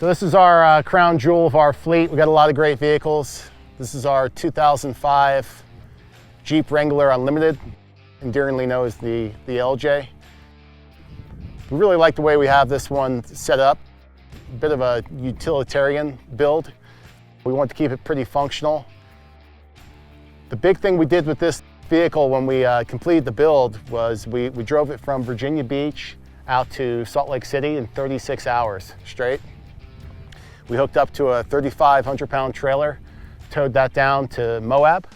So this is our crown jewel of our fleet. We got a lot of great vehicles. This is our 2005 Jeep Wrangler Unlimited, endearingly known as the LJ. We really like the way we have this one set up. A bit of a utilitarian build. We want to keep it pretty functional. The big thing we did with this vehicle when we completed the build was we drove it from Virginia Beach out to Salt Lake City in 36 hours straight. We hooked up to a 3,500-pound trailer, towed that down to Moab,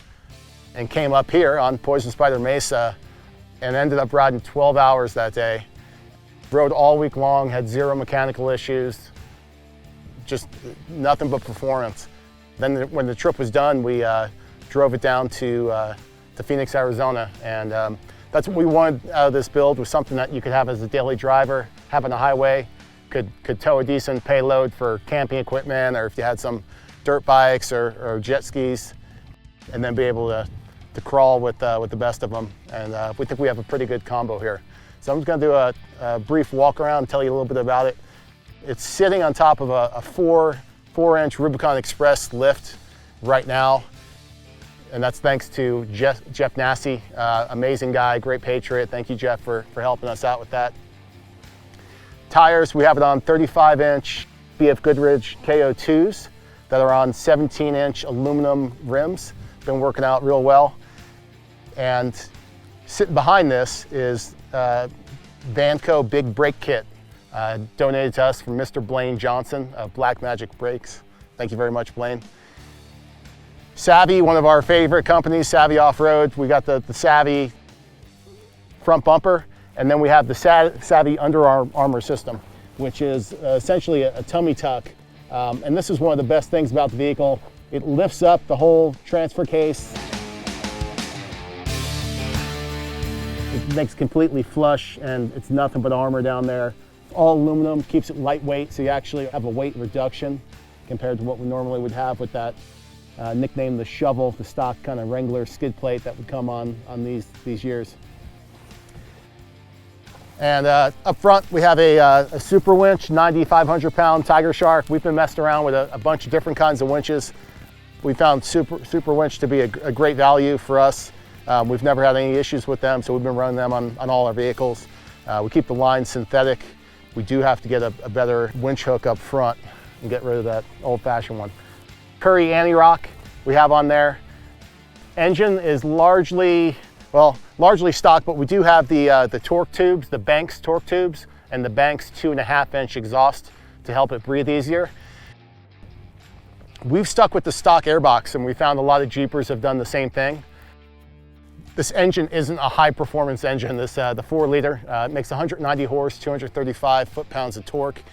and came up here on Poison Spider Mesa and ended up riding 12 hours that day. Rode all week long, had zero mechanical issues, just nothing but performance. Then when the trip was done, we drove it down to Phoenix, Arizona, and that's what we wanted out of this build, was something that you could have as a daily driver, have on the highway, could tow a decent payload for camping equipment, or if you had some dirt bikes or jet skis, and then be able to crawl with the best of them. And we think we have a pretty good combo here. So I'm just going to do a brief walk around and tell you a little bit about it. It's sitting on top of a 4-inch Rubicon Express lift right now, and that's thanks to Jeff Nassy, amazing guy, great patriot. Thank you, Jeff, for helping us out with that. Tires, we have it on 35-inch BF Goodrich KO2s that are on 17-inch aluminum rims. Been working out real well. And sitting behind this is Vanco Big Brake Kit, donated to us from Mr. Blaine Johnson of Black Magic Brakes. Thank you very much, Blaine. Savvy, one of our favorite companies, Savvy Off-Road. We got the Savvy front bumper, and then we have the Savvy Under Armour system, which is essentially a tummy tuck. And this is one of the best things about the vehicle. It lifts up the whole transfer case. It makes completely flush, and it's nothing but armor down there. It's all aluminum, keeps it lightweight, so you actually have a weight reduction compared to what we normally would have with that nicknamed the shovel, the stock kind of Wrangler skid plate that would come on these years. And up front, we have a super winch, 9,500-pound Tiger Shark. We've been messing around with a bunch of different kinds of winches. We found super winch to be a great value for us. We've never had any issues with them, so we've been running them on all our vehicles. We keep the line synthetic. We do have to get a better winch hook up front and get rid of that old-fashioned one. Curry anti-rock we have on there. Engine is largely stock, but we do have the torque tubes, the Banks torque tubes, and the Banks 2.5-inch exhaust to help it breathe easier. We've stuck with the stock airbox, and we found a lot of Jeepers have done the same thing. This engine isn't a high-performance engine. This the 4-liter it makes 190 horse, 235 foot-pounds of torque,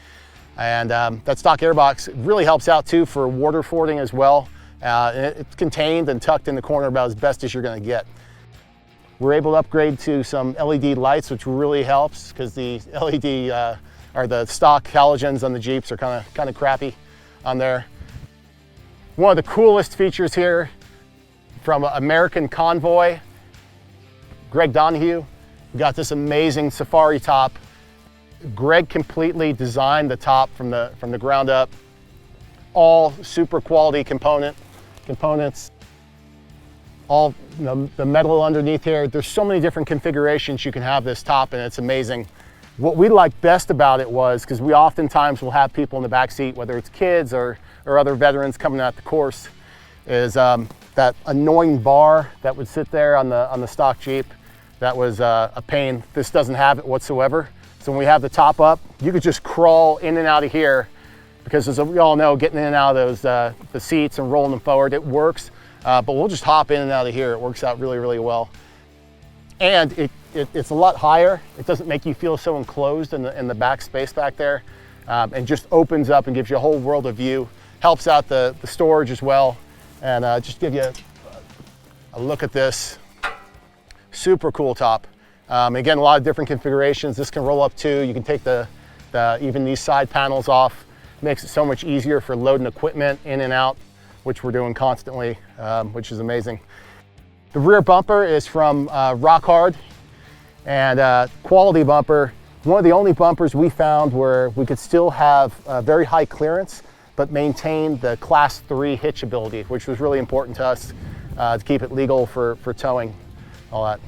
and that stock airbox really helps out too for water fording as well. It's contained and tucked in the corner about as best as you're going to get. We're able to upgrade to some LED lights, which really helps because the LED or the stock halogens on the Jeeps are kind of crappy on there. One of the coolest features here from American Convoy, Greg Donahue, we got this amazing safari top. Greg completely designed the top from the ground up. All super quality components. All the metal underneath here. There's so many different configurations you can have this top, and it's amazing. What we liked best about it was, because we oftentimes will have people in the back seat, whether it's kids or other veterans coming out the course, is that annoying bar that would sit there on the stock Jeep. That was a pain. This doesn't have it whatsoever. So when we have the top up, you could just crawl in and out of here, because as we all know, getting in and out of those the seats and rolling them forward, it works. But we'll just hop in and out of here. It works out really, really well. And it's a lot higher. It doesn't make you feel so enclosed in the back space back there, and just opens up and gives you a whole world of view. Helps out the storage as well. And just give you a look at this. Super cool top. Again, a lot of different configurations. This can roll up too. You can take even these side panels off. Makes it so much easier for loading equipment in and out, which we're doing constantly, which is amazing. The rear bumper is from Rock Hard, and quality bumper. one of the only bumpers we found where we could still have very high clearance, but maintain the Class 3 hitchability, which was really important to us to keep it legal for towing, all that.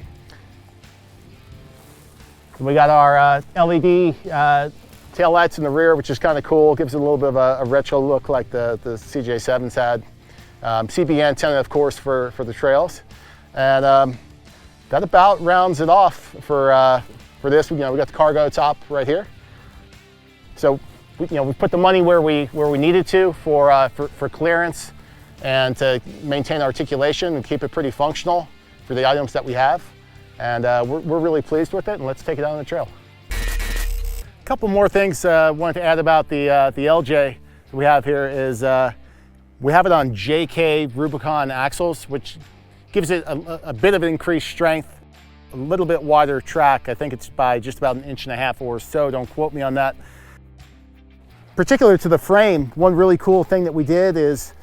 We got our LED tail lights in the rear, which is kind of cool. Gives it a little bit of a retro look like the CJ7s had. CB antenna, of course, for the trails. And that about rounds it off for this. We got the cargo top right here. So we put the money where we needed to for clearance and to maintain articulation and keep it pretty functional for the items that we have. And we're really pleased with it, and let's take it out on the trail. A couple more things I wanted to add about the LJ we have here is we have it on JK Rubicon axles, which gives it a bit of increased strength, a little bit wider track. I think it's by just about 1.5 inches or so, don't quote me on that. Particular to the frame, one really cool thing that we did is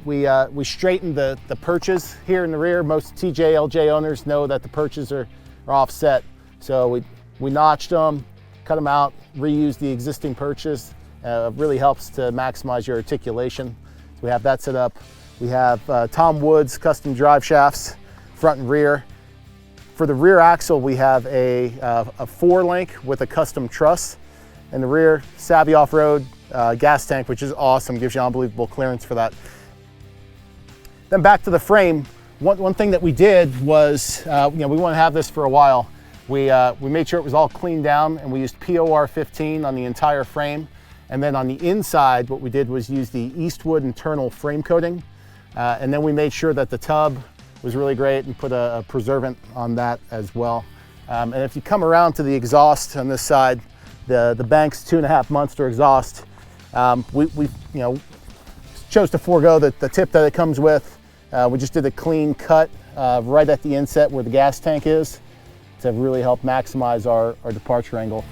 we straightened the perches here in the rear. Most TJ LJ owners know that the perches are offset. So we notched them, cut them out, reused the existing perches. Really helps to maximize your articulation. So we have that set up. We have Tom Woods custom drive shafts, front and rear. For the rear axle, we have a 4-link with a custom truss. In the rear, Savvy Off-Road gas tank, which is awesome, gives you unbelievable clearance for that. Then back to the frame, one thing that we did was, we want to have this for a while. We made sure it was all cleaned down, and we used POR 15 on the entire frame. And then on the inside, what we did was use the Eastwood internal frame coating. And then we made sure that the tub was really great and put a preservant on that as well. And if you come around to the exhaust on this side, the Banks 2.5 Monster exhaust, we chose to forego the tip that it comes with. We just did a clean cut right at the inset where the gas tank is to really help maximize our departure angle.